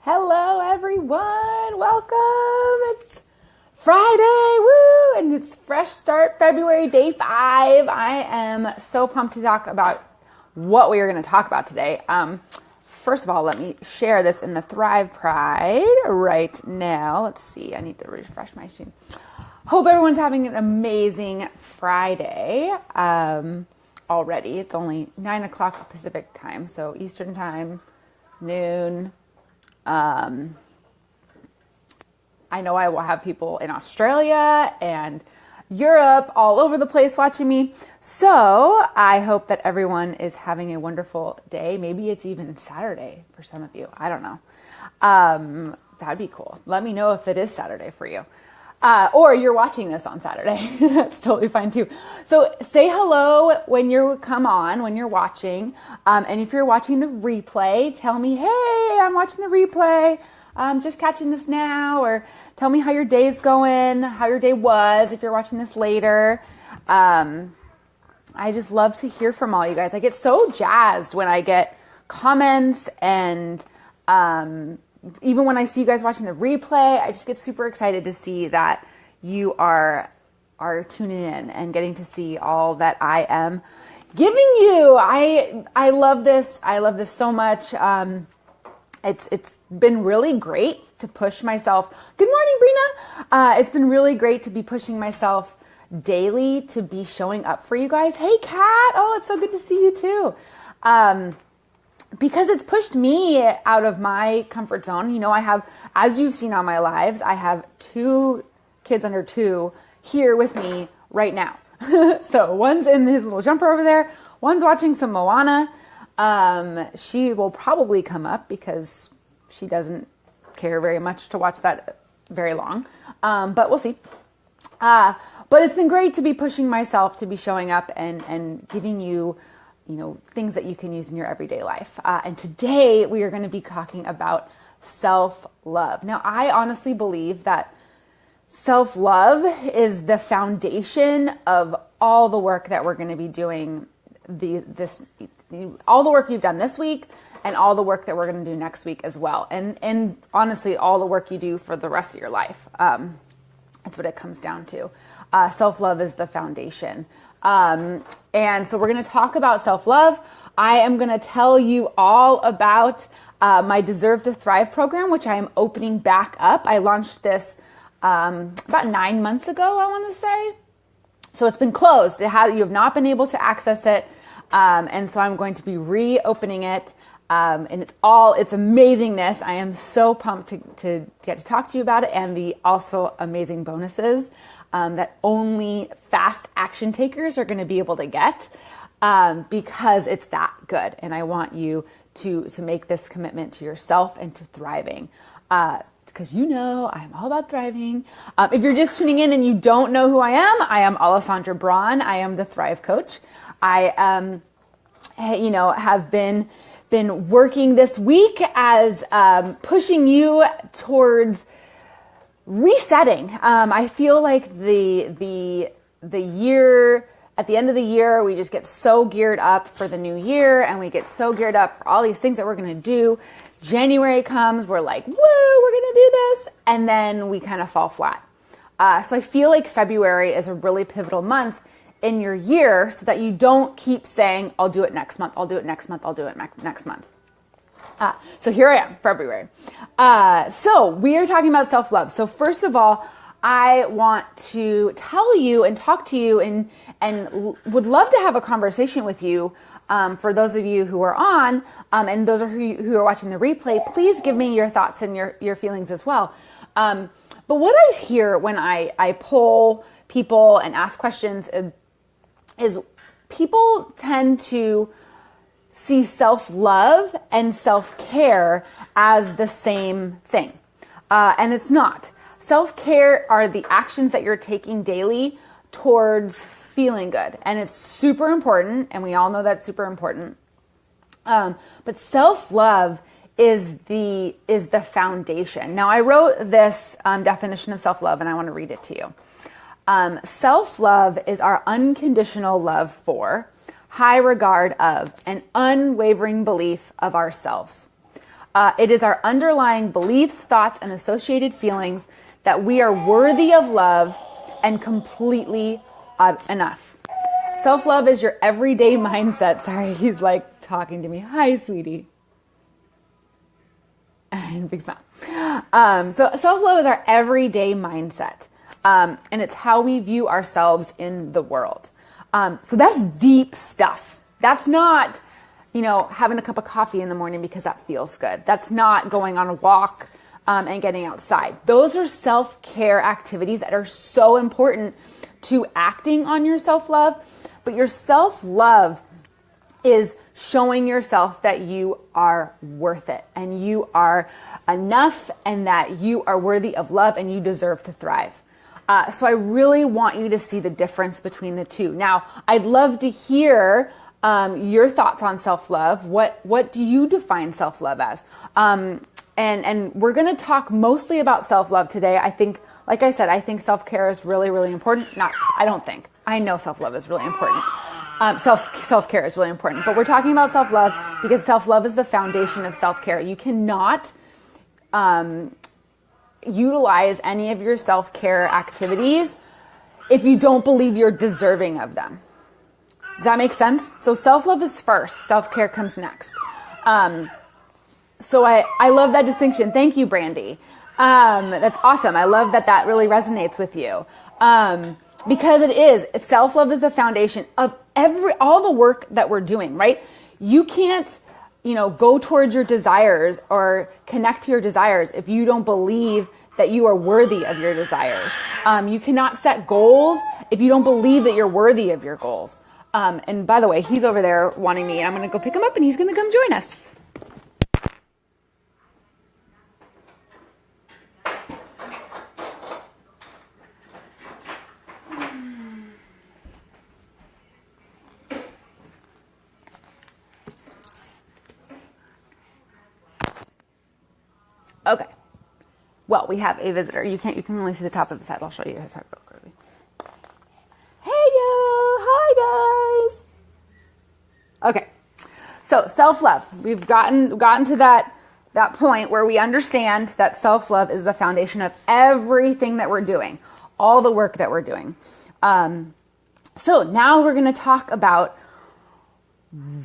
Hello, everyone. Welcome. It's Friday, woo, and it's Fresh Start February, day 5. I am so pumped to talk about what we are going to talk about today. First of all, let me share this in the Thrive Pride right now. Let's see. I need to refresh my screen. Hope everyone's having an amazing Friday already. It's only 9 o'clock Pacific time, so Eastern time, noon. I know I will have people in Australia and Europe all over the place watching me. So I hope that everyone is having a wonderful day. Maybe it's even Saturday for some of you. I don't know. That'd be cool. Let me know if it is Saturday for you. Or you're watching this on Saturday. That's totally fine too. So say hello when you come on, when you're watching. And if you're watching the replay, tell me, hey, I'm watching the replay. Just catching this now. Or tell me how your day's going, how your day was if you're watching this later. I just love to hear from all you guys. I get so jazzed when I get comments and even when I see you guys watching the replay, I just get super excited to see that you are tuning in and getting to see all that I am giving you. I love this. I love this so much. It's been really great to push myself. Good morning, Brina. It's been really great to be pushing myself daily to be showing up for you guys. Hey, Kat. Oh, it's so good to see you too. Because it's pushed me out of my comfort zone. You know, I have, as you've seen on my lives, I have 2 kids under 2 here with me right now. So one's in his little jumper over there. One's watching some Moana. She will probably come up because she doesn't care very much to watch that very long. But we'll see. But it's been great to be pushing myself to be showing up and giving you, things that you can use in your everyday life. And today we are going to be talking about self-love. Now, I honestly believe that self-love is the foundation of all the work that we're going to be doing all the work you've done this week and all the work that we're going to do next week as well. And honestly, all the work you do for the rest of your life. That's what it comes down to. Self-love is the foundation. And so we're going to talk about self-love. I am going to tell you all about my Deserve to Thrive program, which I am opening back up. I launched this about 9 months ago, I want to say. So it's been closed. You have not been able to access it. And so I'm going to be reopening it. And it's amazingness. I am so pumped to get to talk to you about it, and the also amazing bonuses that only fast action takers are going to be able to get because it's that good. And I want you to make this commitment to yourself and to thriving. Because I'm all about thriving. If you're just tuning in and you don't know who I am Alessandra Braun. I am the Thrive Coach. I have been working this week as pushing you towards resetting. I feel like the year, at the end of the year, we just get so geared up for the new year, and we get so geared up for all these things that we're going to do. January comes, we're like, woo, we're going to do this. And then we kind of fall flat. So I feel like February is a really pivotal month in your year so that you don't keep saying, I'll do it next month. I'll do it next month. I'll do it next month. So here I am, February. So we are talking about self-love. So first of all, I want to tell you and talk to you and would love to have a conversation with you. For those of you who are on, and those of you who are watching the replay, please give me your thoughts and your feelings as well. But what I hear when I poll people and ask questions is people tend to see self-love and self-care as the same thing. And it's not. Self-care are the actions that you're taking daily towards feeling good. And it's super important. And we all know that's super important. But self-love is the foundation. Now, I wrote this definition of self-love, and I want to read it to you. Self-love is our unconditional love for, high regard of, and unwavering belief of ourselves. It is our underlying beliefs, thoughts, and associated feelings that we are worthy of love and completely enough. Self-love is your everyday mindset. Sorry, he's like talking to me. Hi, sweetie. And big smile. So self-love is our everyday mindset. And it's how we view ourselves in the world. So that's deep stuff. That's not, having a cup of coffee in the morning because that feels good. That's not going on a walk and getting outside. Those are self-care activities that are so important to acting on your self-love. But your self-love is showing yourself that you are worth it and you are enough and that you are worthy of love and you deserve to thrive. So I really want you to see the difference between the two. Now, I'd love to hear your thoughts on self-love. What do you define self-love as? And we're going to talk mostly about self-love today. I think, like I said, I think self-care is really, really important. I know self-love is really important. Self-care is really important, but we're talking about self-love because self-love is the foundation of self-care. You cannot utilize any of your self-care activities if you don't believe you're deserving of them. Does that make sense? So self-love is first, self-care comes next. So I love that distinction. Thank you, Brandy. That's awesome. I love that really resonates with you. Because self-love is the foundation of all the work that we're doing, right? You can't, go towards your desires or connect to your desires if you don't believe that you are worthy of your desires. You cannot set goals if you don't believe that you're worthy of your goals. And by the way, he's over there wanting me, and I'm going to go pick him up and he's going to come join us. Okay. Well, we have a visitor. You can only see the top of his head. I'll show you his head real quickly. Hey, yo. Hi, guys. Okay. So self-love. We've gotten to that point where we understand that self-love is the foundation of everything that we're doing, all the work that we're doing. So now we're going to talk about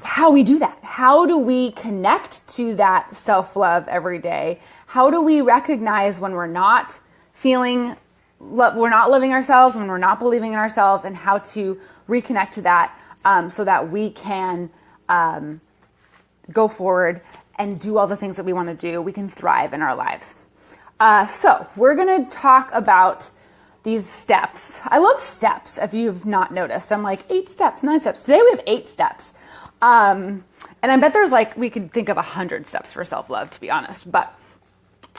how we do that. How do we connect to that self-love every day? How do we recognize when we're not feeling, we're not loving ourselves, when we're not believing in ourselves, and how to reconnect to that so that we can go forward and do all the things that we want to do. We can thrive in our lives. So we're going to talk about these steps. I love steps, if you've not noticed. I'm like 8 steps, 9 steps. Today we have 8 steps. And I bet there's we could think of 100 steps for self-love, to be honest. But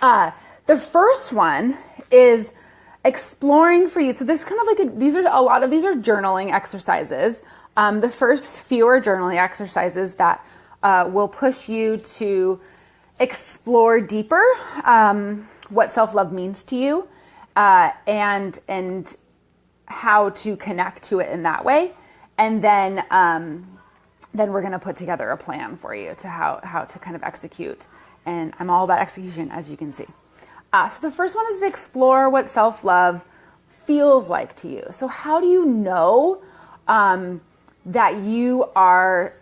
the first one is exploring for you. So this kind of these are journaling exercises. The first few are journaling exercises that will push you to explore deeper what self-love means to you and how to connect to it in that way. And then we're going to put together a plan for you to how to kind of execute. And I'm all about execution, as you can see. So the first one is to explore what self-love feels like to you. So how do you know that you are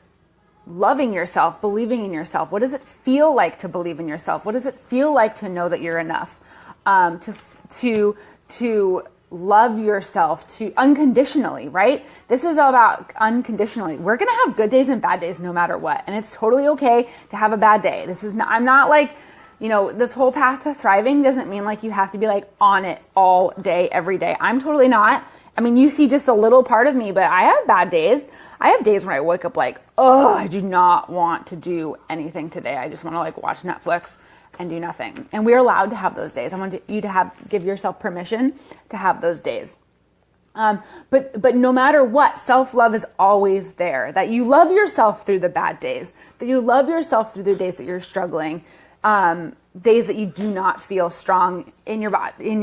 loving yourself, believing in yourself? What does it feel like to believe in yourself? What does it feel like to know that you're enough? To love yourself unconditionally, right? This is all about unconditionally. We're going to have good days and bad days no matter what. And it's totally okay to have a bad day. I'm not this whole path to thriving doesn't mean you have to be on it all day, every day. I'm totally not. I mean, you see just a little part of me, but I have bad days. I have days when I wake up I do not want to do anything today. I just want to watch Netflix and do nothing. And we're allowed to have those days. I want you to give yourself permission to have those days. But no matter what, self-love is always there. That you love yourself through the bad days. That you love yourself through the days that you're struggling. Days that you do not feel strong in your body, in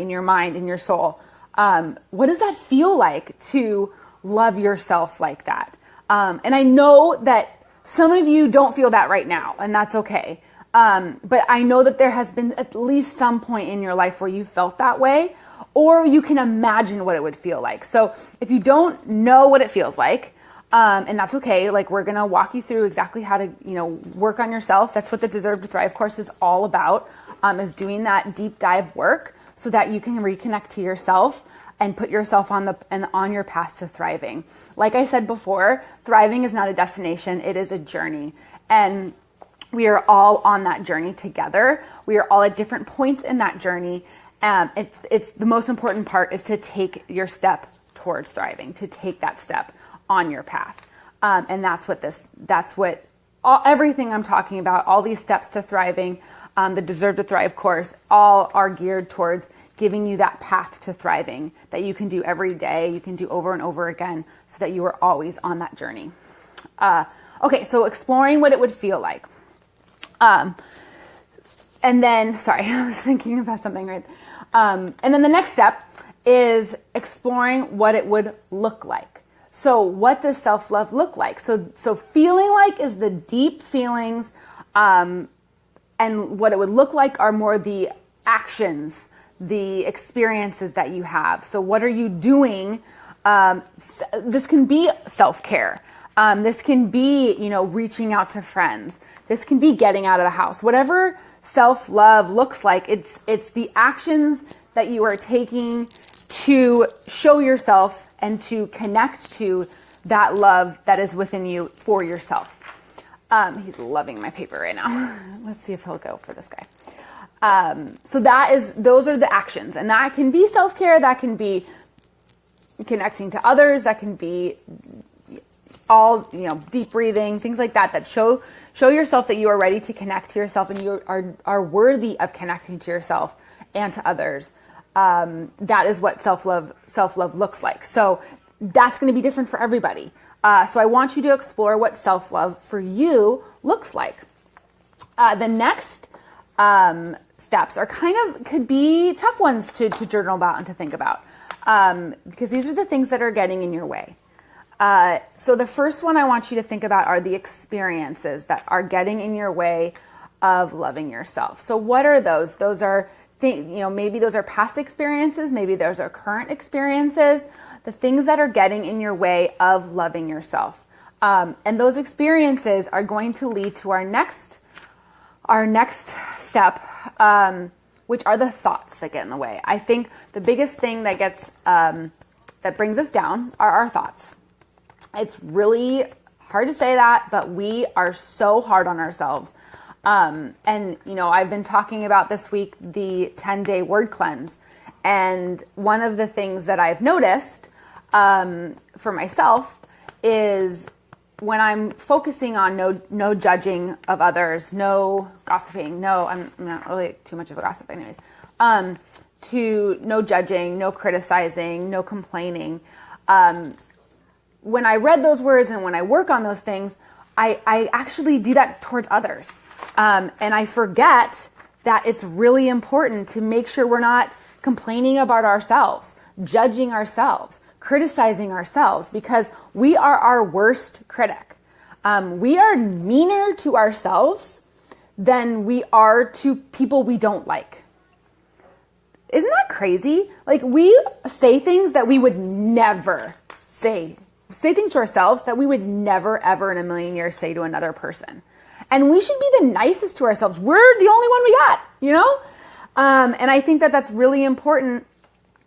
your mind, in your soul. What does that feel like to love yourself like that? And I know that some of you don't feel that right now, and that's okay. But I know that there has been at least some point in your life where you felt that way, or you can imagine what it would feel like. So if you don't know what it feels like, and that's okay, like we're gonna walk you through exactly how to, work on yourself. That's what the Deserve to Thrive course is all about, is doing that deep dive work so that you can reconnect to yourself and put yourself on your path to thriving. Like I said before, thriving is not a destination, it is a journey. And we are all on that journey together. We are all at different points in that journey. It's the most important part is to take your step towards thriving, to take that step on your path. And everything I'm talking about, all these steps to thriving, the Deserve to Thrive course, all are geared towards giving you that path to thriving that you can do every day, you can do over and over again, so that you are always on that journey. Okay, so exploring what it would feel like. And then, sorry, I was thinking about something, right? And then the next step is exploring what it would look like. So what does self-love look like? So feeling like is the deep feelings, and what it would look like are more the actions, the experiences that you have. So what are you doing? This can be self-care. This can be, reaching out to friends. This can be getting out of the house. Whatever self-love looks like, it's the actions that you are taking to show yourself and to connect to that love that is within you for yourself. He's loving my paper right now. Let's see if he'll go for this guy. So those are the actions, and that can be self-care, that can be connecting to others, that can be all, deep breathing, things like that show yourself that you are ready to connect to yourself and you are worthy of connecting to yourself and to others. That is what self-love looks like. So that's going to be different for everybody. So I want you to explore what self-love for you looks like. The next steps are could be tough ones to journal about and to think about, because these are the things that are getting in your way. So the first one I want you to think about are the experiences that are getting in your way of loving yourself. So what are those? Those are maybe those are past experiences, maybe those are current experiences, the things that are getting in your way of loving yourself. And those experiences are going to lead to our next step, which are the thoughts that get in the way. I think the biggest thing that that brings us down are our thoughts. It's really hard to say that, but we are so hard on ourselves. And I've been talking about this week the 10-day word cleanse. And one of the things that I've noticed for myself is when I'm focusing on no judging of others, no gossiping, I'm not really too much of a gossip anyways, to no judging, no criticizing, no complaining. When I read those words and when I work on those things, I actually do that towards others. And I forget that it's really important to make sure we're not complaining about ourselves, judging ourselves, criticizing ourselves, because we are our worst critic. We are meaner to ourselves than we are to people we don't like. Isn't that crazy? Like, we say things that we would never say things to ourselves that we would never, ever in a million years say to another person. And we should be the nicest to ourselves. We're the only one we got, And I think that that's really important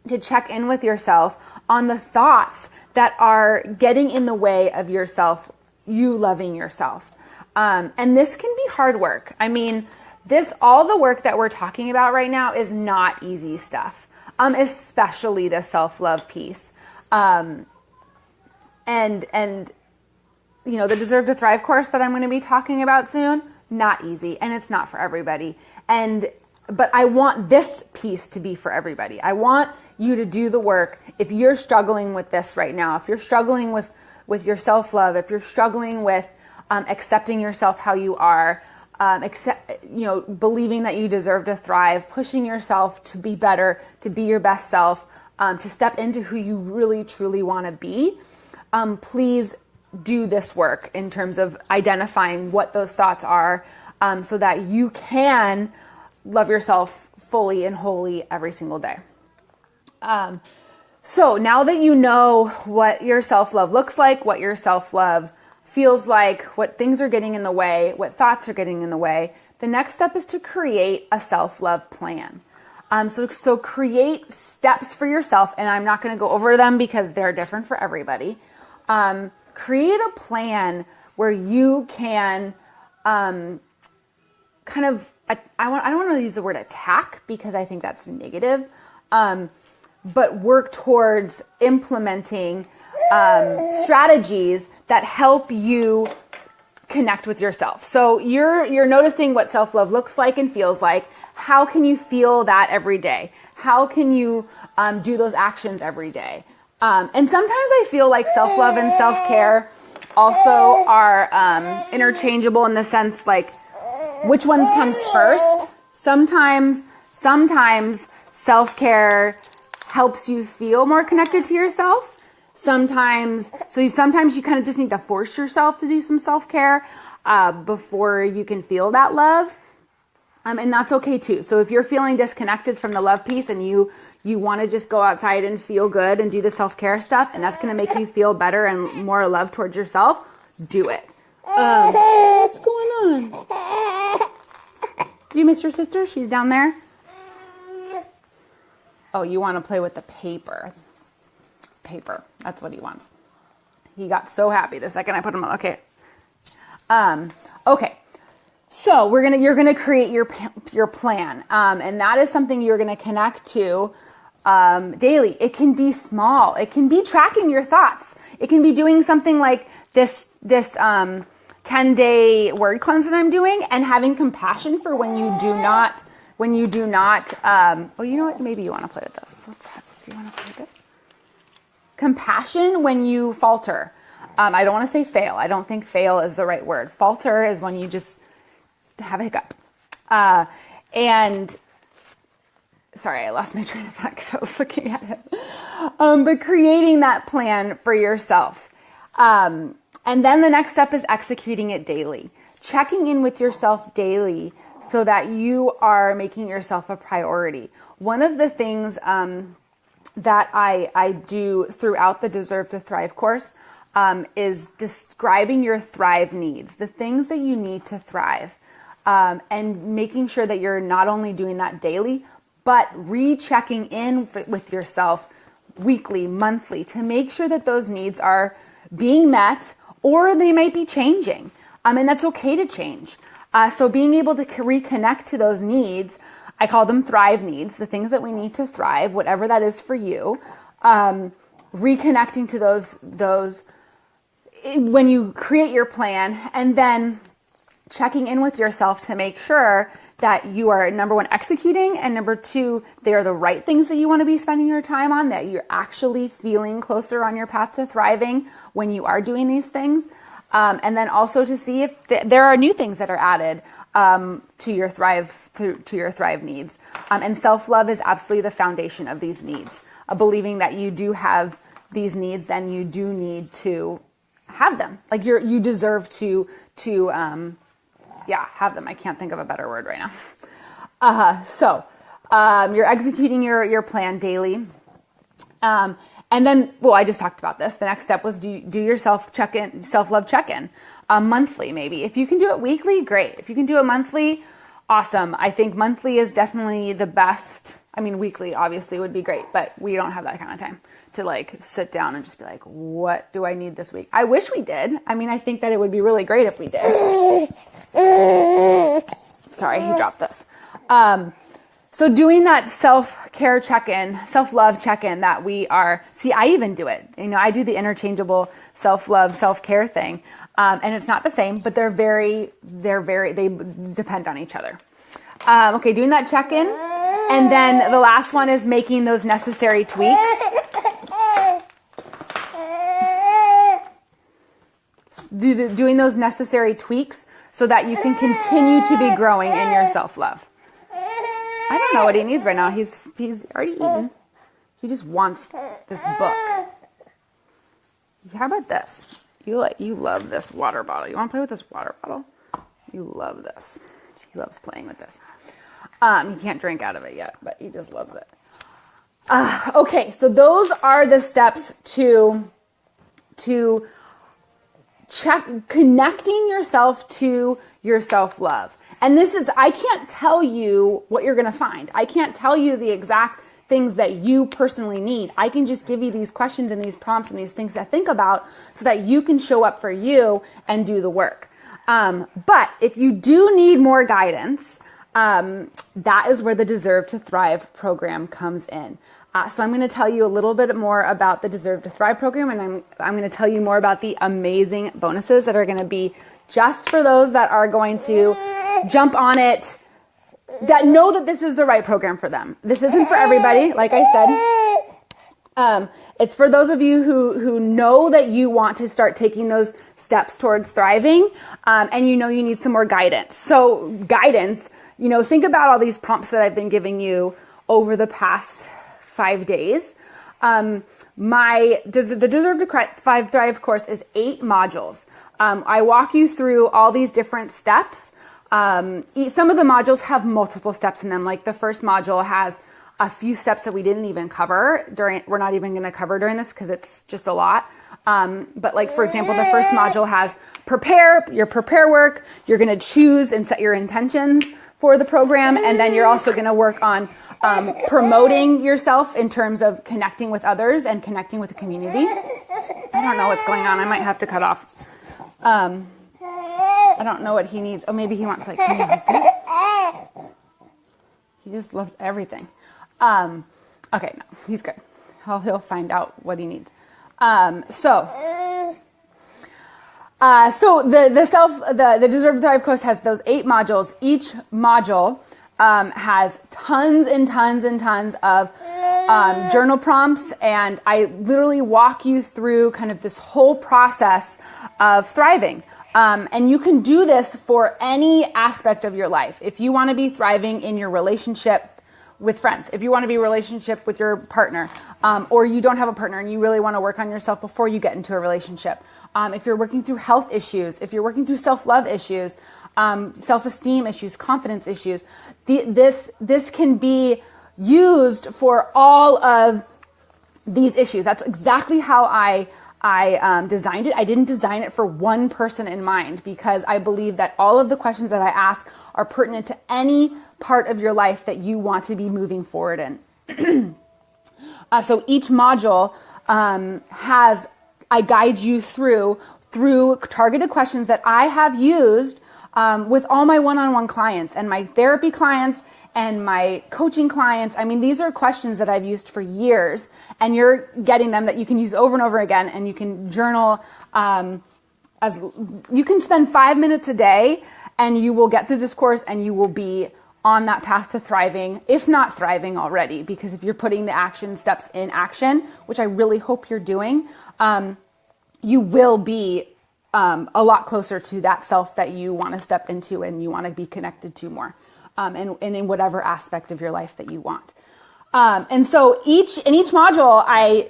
to check in with yourself on the thoughts that are getting in the way of you loving yourself. And this can be hard work. I mean, all the work that we're talking about right now is not easy stuff, especially the self-love piece. And the Deserve to Thrive course that I'm going to be talking about soon, not easy, and it's not for everybody. But I want this piece to be for everybody. I want you to do the work. If you're struggling with this right now, if you're struggling with your self-love, if you're struggling with accepting yourself how you are, believing that you deserve to thrive, pushing yourself to be better, to be your best self, to step into who you really, truly want to be, please do this work in terms of identifying what those thoughts are, so that you can love yourself fully and wholly every single day. So now that you know what your self-love looks like, what your self-love feels like, what things are getting in the way, what thoughts are getting in the way, the next step is to create a self-love plan. So create steps for yourself, and I'm not going to go over them because they're different for everybody. Create a plan where you can kind of, I don't want to use the word attack because I think that's negative, but work towards implementing strategies that help you connect with yourself. So you're noticing what self-love looks like and feels like. How can you feel that every day? How can you do those actions every day? And sometimes I feel like self-love and self-care also are interchangeable in the sense like which ones comes first. Sometimes self-care helps you feel more connected to yourself. Sometimes you kind of just need to force yourself to do some self-care before you can feel that love. And that's okay too. So if you're feeling disconnected from the love piece and you want to just go outside and feel good and do the self-care stuff, and that's going to make you feel better and more love towards yourself, do it. What's going on? Do you miss your sister? She's down there. Oh, you want to play with the paper. That's what he wants. He got so happy the second I put him on. Okay. Okay. So you're gonna create your plan, and that is something you're gonna connect to daily. It can be small. It can be tracking your thoughts. It can be doing something like this 10-day word cleanse that I'm doing, and having compassion for when you do not. Oh, you know what? Maybe you want to play with this. Let's see. You want to play with this? Compassion when you falter. I don't want to say fail. I don't think fail is the right word. Falter is when you just have a hiccup. And sorry, I lost my train of thought because I was looking at it. But creating that plan for yourself. And then the next step is executing it daily. Checking in with yourself daily so that you are making yourself a priority. One of the things that I do throughout the Deserve to Thrive course is describing your thrive needs, the things that you need to thrive, and making sure that you're not only doing that daily, but rechecking in with yourself weekly, monthly, to make sure that those needs are being met or they might be changing. And that's okay to change. So being able to reconnect to those needs, I call them thrive needs, the things that we need to thrive, whatever that is for you. Reconnecting to those when you create your plan, and then checking in with yourself to make sure that you are, number one, executing, and number two, they are the right things that you want to be spending your time on, that you're actually feeling closer on your path to thriving when you are doing these things. And then also to see if there are new things that are added to your thrive needs. And self-love is absolutely the foundation of these needs. Believing that you do have these needs, then you do need to have them. Like you deserve to have them. I can't think of a better word right now. So you're executing your plan daily. And then, I just talked about this. The next step was do your self-love check-in, monthly maybe. If you can do it weekly, great. If you can do it monthly, awesome. I think monthly is definitely the best. I mean, weekly obviously would be great, but we don't have that kind of time to like sit down and just be like, what do I need this week? I wish we did. I mean, I think that it would be really great if we did. Sorry, he dropped this. So doing that self-care check-in, self-love check-in that I even do it. I do the interchangeable self-love, self-care thing. And it's not the same, but they depend on each other. Okay, doing that check-in. And then the last one is making those necessary tweaks. Doing those necessary tweaks so that you can continue to be growing in your self-love. I don't know what he needs right now. He's already eaten. He just wants this book. How about this? You love this water bottle. You want to play with this water bottle? You love this. He loves playing with this. He can't drink out of it yet, but he just loves it. Okay, so those are the steps to check connecting yourself to your self-love. And this is, I can't tell you what you're going to find. I can't tell you the exact things that you personally need. I can just give you these questions and these prompts and these things to think about so that you can show up for you and do the work. But if you do need more guidance, that is where the Deserve to Thrive program comes in. So I'm going to tell you a little bit more about the Deserve to Thrive program, and I'm going to tell you more about the amazing bonuses that are going to be just for those that are going to jump on it, that know that this is the right program for them. This isn't for everybody, like I said. It's for those of you who know that you want to start taking those steps towards thriving, and you know you need some more guidance. So guidance, think about all these prompts that I've been giving you over the past 5 days. The Deserve to Thrive course is 8 modules. I walk you through all these different steps. Some of the modules have multiple steps in them. Like the first module has a few steps that we didn't even cover we're not even going to cover during this because it's just a lot. But like, for example, the first module has prepare work. You're going to choose and set your intentions for the program. And then you're also going to work on promoting yourself in terms of connecting with others and connecting with the community. I don't know what's going on. I might have to cut off. I don't know what he needs. Oh, maybe he wants like this. He just loves everything. Okay, no, he's good. He'll find out what he needs. So the Deserve to Thrive course has those 8 modules. Each module has tons and tons and tons of journal prompts, and I literally walk you through kind of this whole process of thriving. And you can do this for any aspect of your life. If you want to be thriving in your relationship with friends, if you want to be in a relationship with your partner, or you don't have a partner and you really want to work on yourself before you get into a relationship, if you're working through health issues, if you're working through self-love issues, self-esteem issues, confidence issues, this can be used for all of these issues. That's exactly how I designed it. I didn't design it for one person in mind because I believe that all of the questions that I ask are pertinent to any part of your life that you want to be moving forward in. So each module I guide you through targeted questions that I have used with all my one-on-one clients and my therapy clients and my coaching clients. I mean, these are questions that I've used for years, and you're getting them that you can use over and over again, and you can journal as you can spend 5 minutes a day, and you will get through this course, and you will be on that path to thriving, if not thriving already, because if you're putting the action steps in action, which I really hope you're doing, you will be a lot closer to that self that you want to step into and you want to be connected to more. And in whatever aspect of your life that you want. And so in each module, I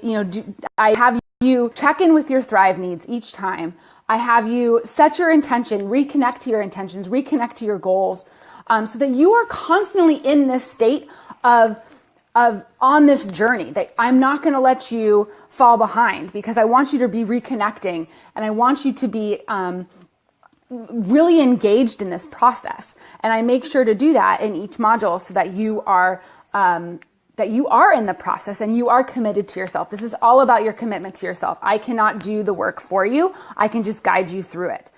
have you check in with your Thrive needs each time. I have you set your intention, reconnect to your intentions, reconnect to your goals, so that you are constantly in this state of on this journey, that I'm not going to let you fall behind, because I want you to be reconnecting, and I want you to be really engaged in this process. And I make sure to do that in each module so that you are in the process and you are committed to yourself. This is all about your commitment to yourself. I cannot do the work for you. I can just guide you through it.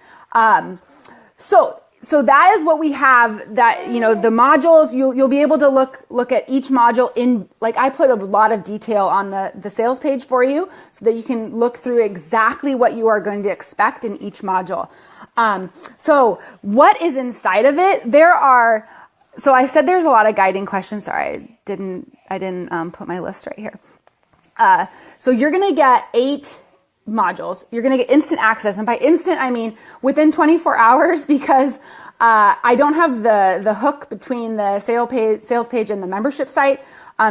So that is what we have, that, the modules, you'll be able to look at each module in, like, I put a lot of detail on the sales page for you so that you can look through exactly what you are going to expect in each module. So what is inside of it? So I said there's a lot of guiding questions. Sorry, I didn't put my list right here. So you're going to get 8 modules. You're going to get instant access. And by instant, I mean within 24 hours, because I don't have the hook between the sales page and the membership site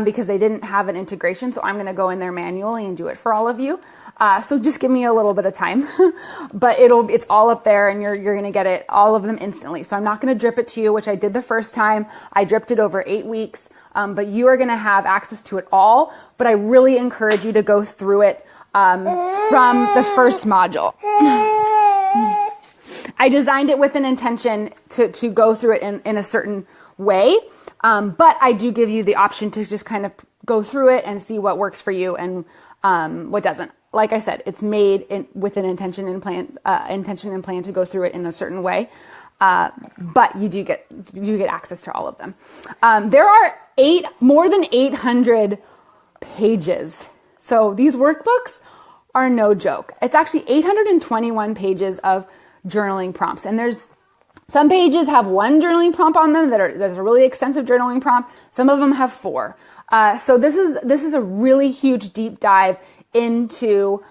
because they didn't have an integration. So I'm going to go in there manually and do it for all of you. So just give me a little bit of time, but it's all up there and you're going to get it, all of them instantly. So I'm not going to drip it to you, which I did the first time. I dripped it over 8 weeks, but you are going to have access to it all. But I really encourage you to go through it from the first module. I designed it with an intention to go through it in a certain way. But I do give you the option to just kind of go through it and see what works for you and what doesn't. Like I said, it's made with an intention and plan to go through it in a certain way. But you do get access to all of them. There are more than 800 pages. So these workbooks are no joke. It's actually 821 pages of journaling prompts. And there's some pages have one journaling prompt on them that's a really extensive journaling prompt. Some of them have 4. So this is a really huge deep dive into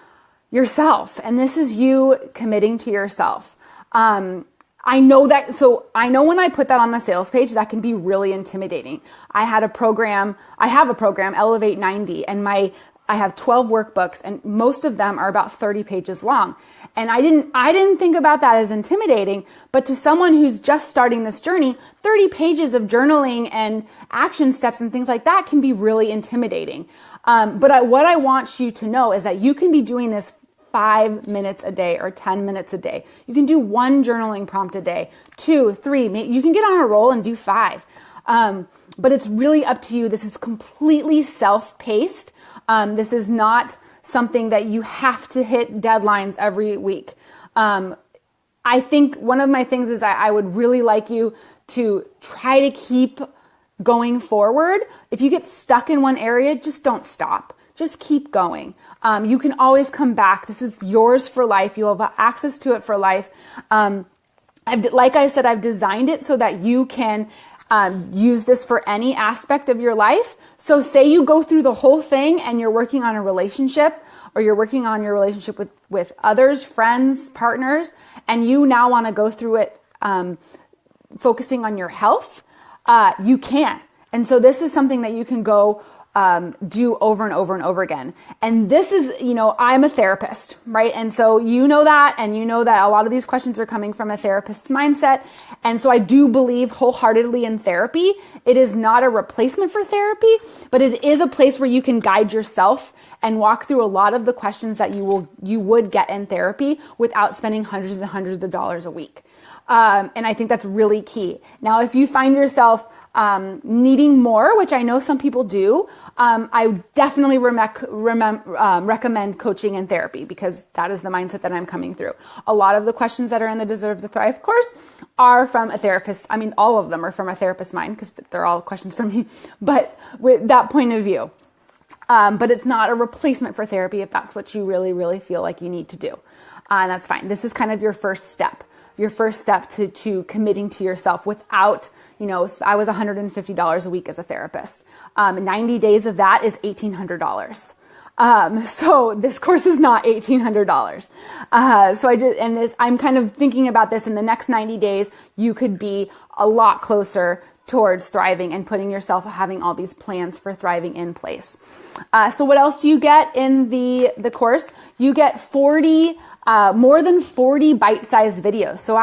yourself. And this is you committing to yourself. I know when I put that on the sales page, that can be really intimidating. I have a program, Elevate 90, and I have 12 workbooks and most of them are about 30 pages long. And I didn't think about that as intimidating, but to someone who's just starting this journey, 30 pages of journaling and action steps and things like that can be really intimidating. But what I want you to know is that you can be doing this 5 minutes a day or 10 minutes a day. You can do 1 journaling prompt a day, 2, 3, you can get on a roll and do 5. But it's really up to you. This is completely self-paced. This is not something that you have to hit deadlines every week. I think one of my things is I would really like you to try to keep going forward. If you get stuck in one area, just don't stop. Just keep going. You can always come back. This is yours for life. You'll have access to it for life. Like I said, I've designed it so that you can use this for any aspect of your life. So say you go through the whole thing and you're working on a relationship or you're working on your relationship with others, friends, partners, and you now want to go through it focusing on your health, you can. And so this is something that you can go do over and over and over again. And this is, I'm a therapist, right? And so you know that, and you know that a lot of these questions are coming from a therapist's mindset. And so I do believe wholeheartedly in therapy. It is not a replacement for therapy, but it is a place where you can guide yourself and walk through a lot of the questions that you would get in therapy without spending hundreds and hundreds of dollars a week. And I think that's really key. Now, if you find yourself needing more, which I know some people do, I definitely recommend coaching and therapy because that is the mindset that I'm coming through. A lot of the questions that are in the Deserve to Thrive course are from a therapist. I mean, all of them are from a therapist's mind because they're all questions from me, but with that point of view. But it's not a replacement for therapy if that's what you really, really feel like you need to do. And that's fine. This is kind of your first step. Your first step to committing to yourself without, I was $150 a week as a therapist. 90 days of that is $1,800. So this course is not $1,800. I'm kind of thinking about this in the next 90 days, you could be a lot closer towards thriving and putting yourself, having all these plans for thriving in place. So what else do you get in the course? You get more than 40 bite-sized videos. So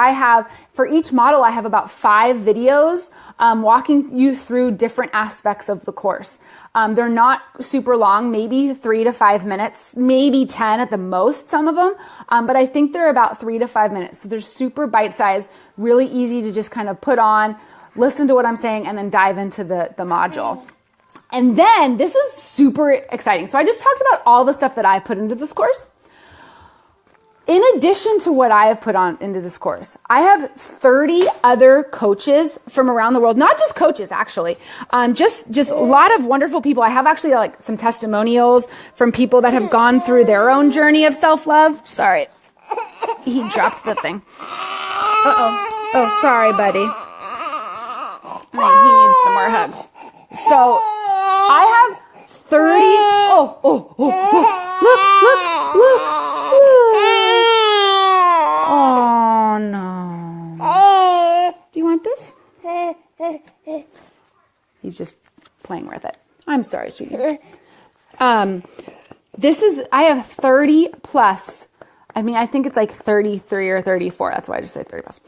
for each model, I have about 5 videos walking you through different aspects of the course. They're not super long, maybe 3 to 5 minutes, maybe 10 at the most, some of them. But I think they're about 3 to 5 minutes. So they're super bite-sized, really easy to just kind of put on, listen to what I'm saying, and then dive into the module. And then this is super exciting. So I just talked about all the stuff that I put into this course. In addition to what I have put into this course, I have 30 other coaches from around the world, not just coaches, actually, just a lot of wonderful people. I have actually some testimonials from people that have gone through their own journey of self-love. Sorry, he dropped the thing. Oh, sorry, buddy. He needs some more hugs. So I have 30. Look. Oh no. Do He's just playing with it. I'm sorry, sweetie. I have 30 plus. I mean, I think it's like 33 or 34. That's why I just said 30 plus.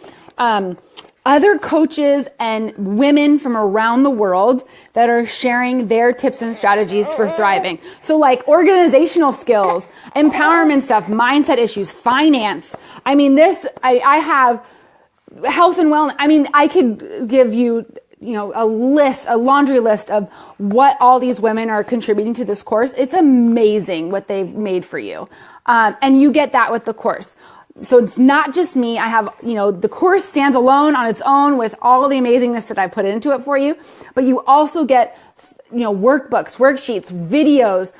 Other coaches and women from around the world that are sharing their tips and strategies for thriving. So like organizational skills, empowerment stuff, mindset issues, finance. I mean, I have health and wellness. I mean, I could give you, a laundry list of what all these women are contributing to this course. It's amazing what they've made for you. And you get that with the course. So it's not just me. I have, the course stands alone on its own with all the amazingness that I put into it for you. But you also get, workbooks, worksheets, videos,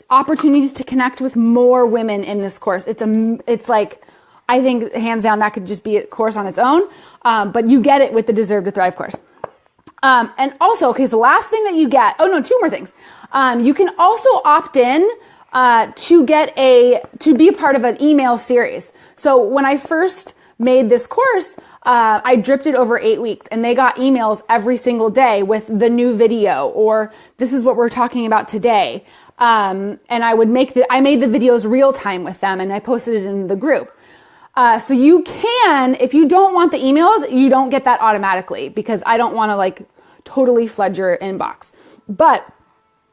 opportunities to connect with more women in this course. It's like, I think hands down, that could just be a course on its own. But you get it with the Deserve to Thrive course. And also, okay, so the last thing that you get, two more things. You can also opt in to be a part of an email series. So when I first made this course, I dripped it over 8 weeks, and they got emails every single day with the new video, or this is what we're talking about today. And I made the videos real time with them, and I posted it in the group. So you can, if you don't want the emails, you don't get that automatically, because I don't want to totally flood your inbox. But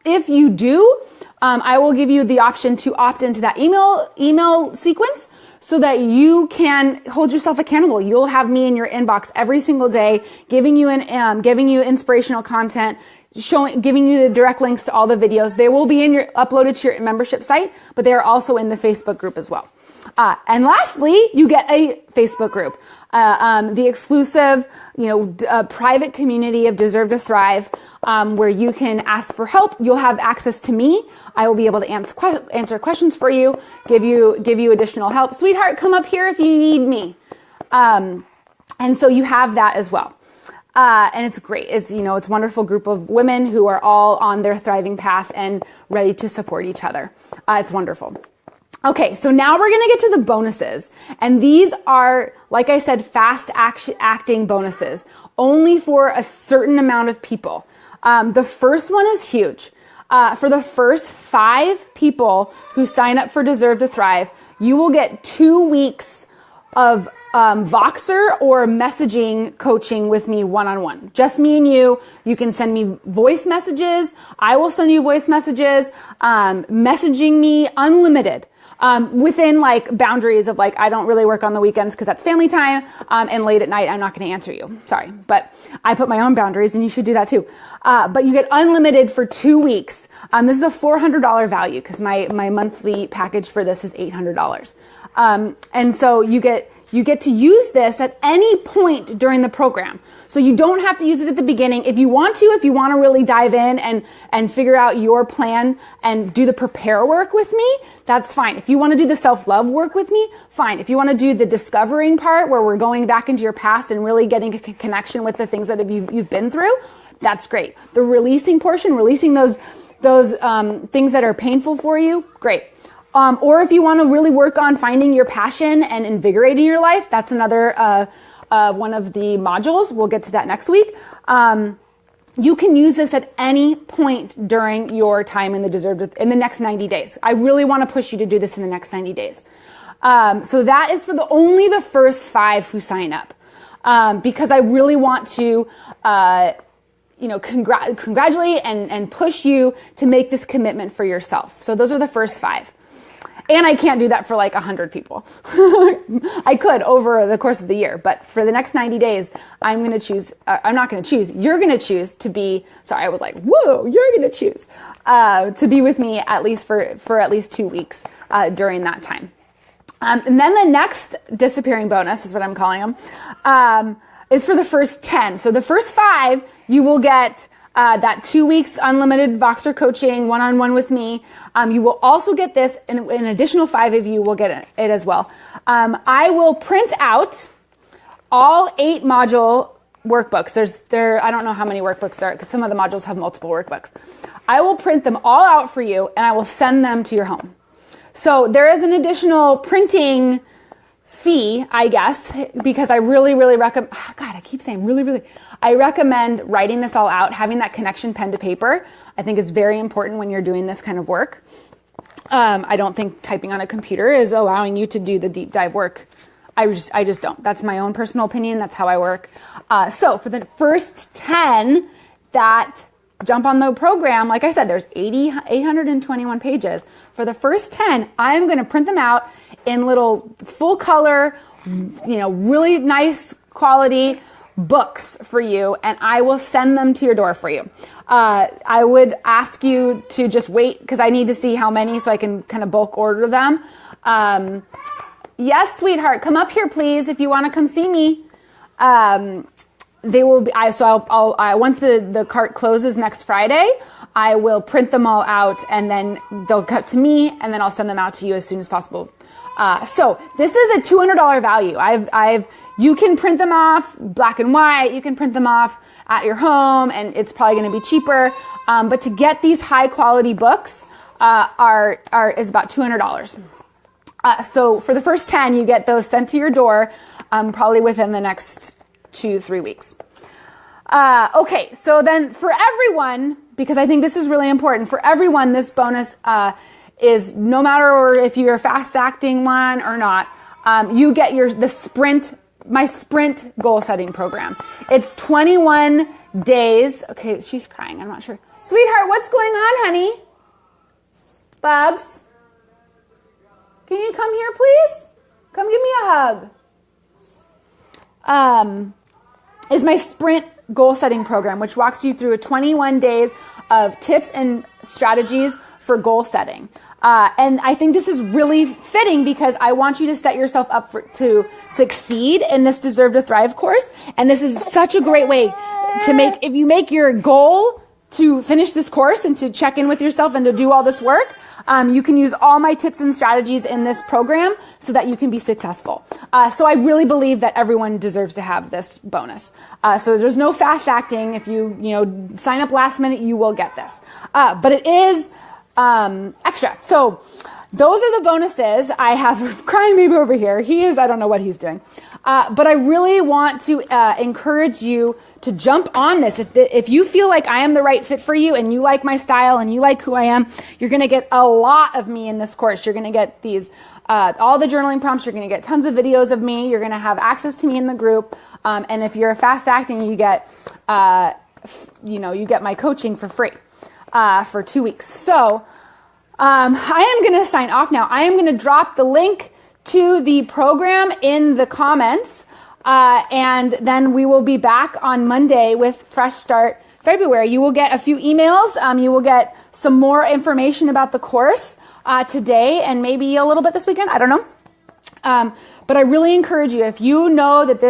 if you do, I will give you the option to opt into that email sequence so that you can hold yourself accountable. You'll have me in your inbox every single day, giving you inspirational content, giving you the direct links to all the videos. They will be uploaded to your membership site, but they are also in the Facebook group as well. And lastly, you get a Facebook group, the exclusive, private community of Deserve to Thrive, where you can ask for help. You'll have access to me. I will be able to answer questions for you, give you additional help. Sweetheart, come up here if you need me. And so you have that as well. And it's great. It's a wonderful group of women who are all on their thriving path and ready to support each other. It's wonderful. Okay, so now we're going to get to the bonuses. And these are, like I said, fast acting bonuses, only for a certain amount of people. The first one is huge. For the first 5 people who sign up for Deserve to Thrive, you will get 2 weeks of Voxer or messaging coaching with me one-on-one. Just me and you. You can send me voice messages. I will send you voice messages, messaging me unlimited. Within boundaries of I don't really work on the weekends because that's family time, and late at night I'm not going to answer you. Sorry, but I put my own boundaries, and you should do that too. But you get unlimited for 2 weeks. This is a $400 value because my monthly package for this is $800. And so you get to use this at any point during the program. So you don't have to use it at the beginning. If you want to really dive in and figure out your plan and do the prepare work with me, that's fine. If you want to do the self-love work with me, fine. If you want to do the discovering part where we're going back into your past and really getting a connection with the things that you've been through, that's great. The releasing portion, releasing those things that are painful for you, great. Or if you want to really work on finding your passion and invigorating your life, that's another one of the modules. We'll get to that next week. You can use this at any point during your time in the next 90 days. I really want to push you to do this in the next 90 days. So that is for only the first 5 who sign up, because I really want to congratulate and push you to make this commitment for yourself. So those are the first 5. And I can't do that for 100 people. I could over the course of the year, but for the next 90 days, I'm not going to choose. You're going to choose to be, sorry, I was like, whoa, you're going to choose to be with me at least for at least 2 weeks during that time. And then the next disappearing bonus is what I'm calling them, is for the first 10. So the first 5, you will get that 2 weeks unlimited Voxer coaching one-on-one with me. You will also get this, and an additional 5 of you will get it as well. I will print out all 8 module workbooks. I don't know how many workbooks there are because some of the modules have multiple workbooks. I will print them all out for you, and I will send them to your home. So there is an additional printing fee, I guess, because I really, really recommend, God, I keep saying really, really, I recommend writing this all out, having that connection pen to paper. I think is very important when you're doing this kind of work. I don't think typing on a computer is allowing you to do the deep dive work. I just don't. That's my own personal opinion. That's how I work. So for the first 10 that jump on the program, like I said, there's 821 pages. For the first 10, I'm going to print them out in little full color, really nice quality books for you, and I will send them to your door for you. I would ask you to just wait because I need to see how many so I can kind of bulk order them. Yes, sweetheart, come up here, please, if you want to come see me. They will be. I'll once the cart closes next Friday, I will print them all out, and then they'll cut to me, and then I'll send them out to you as soon as possible. So this is a $200 value. You can print them off black and white. You can print them off at your home, and it's probably going to be cheaper. But to get these high quality books is about $200. So for the first 10, you get those sent to your door, probably within the next 2-3 weeks. Okay, so then for everyone, because I think this is really important, for everyone, this bonus is no matter if you're a fast acting one or not, you get my sprint goal setting program. It's 21 days. Okay, she's crying. I'm not sure. Sweetheart, what's going on, honey? Bubs, can you come here, please? Come give me a hug. Is my sprint goal setting program, which walks you through 21 days of tips and strategies for goal setting. And I think this is really fitting because I want you to set yourself up to succeed in this Deserve to Thrive course. And this is such a great way to if you make your goal to finish this course and to check in with yourself and to do all this work, you can use all my tips and strategies in this program so that you can be successful. So I really believe that everyone deserves to have this bonus. So there's no fast acting. If you sign up last minute, you will get this. But it is extra. So those are the bonuses. I have crying baby over here. I don't know what he's doing. But I really want to encourage you to jump on this. If you feel like I am the right fit for you and you like my style and you like who I am, you're going to get a lot of me in this course. You're going to get these, all the journaling prompts. You're going to get tons of videos of me. You're going to have access to me in the group. And if you're a fast acting, you get my coaching for free, for 2 weeks. So, I am going to sign off now. I am going to drop the link to the program in the comments. And then we will be back on Monday with Fresh Start February. You will get a few emails. You will get some more information about the course today and maybe a little bit this weekend. I don't know. But I really encourage you, if you know that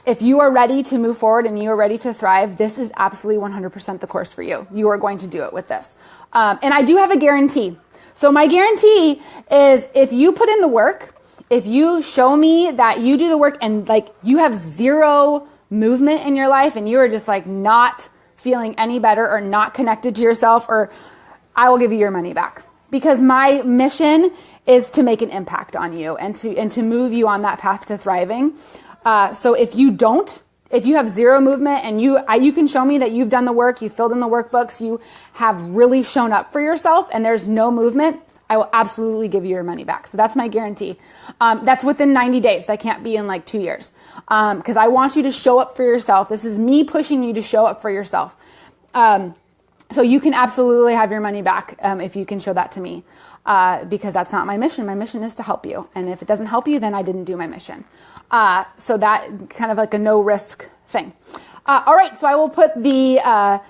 if you are ready to move forward and you are ready to thrive, this is absolutely 100% the course for you. You are going to do it with this. And I do have a guarantee. So my guarantee is if you put in the work, if you show me that you do the work and you have zero movement in your life and you are just not feeling any better or not connected to yourself, or I will give you your money back, because my mission is to make an impact on you and to move you on that path to thriving. So if you have zero movement and you can show me that you've done the work, you filled in the workbooks, you have really shown up for yourself and there's no movement, I will absolutely give you your money back. So that's my guarantee. That's within 90 days. That can't be in 2 years. Because I want you to show up for yourself. This is me pushing you to show up for yourself. So you can absolutely have your money back if you can show that to me. Because that's not my mission. My mission is to help you. And if it doesn't help you, then I didn't do my mission. So that kind of a no risk thing. All right. So I will put the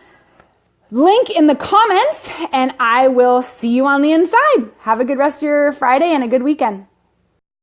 link in the comments and I will see you on the inside. Have a good rest of your Friday and a good weekend.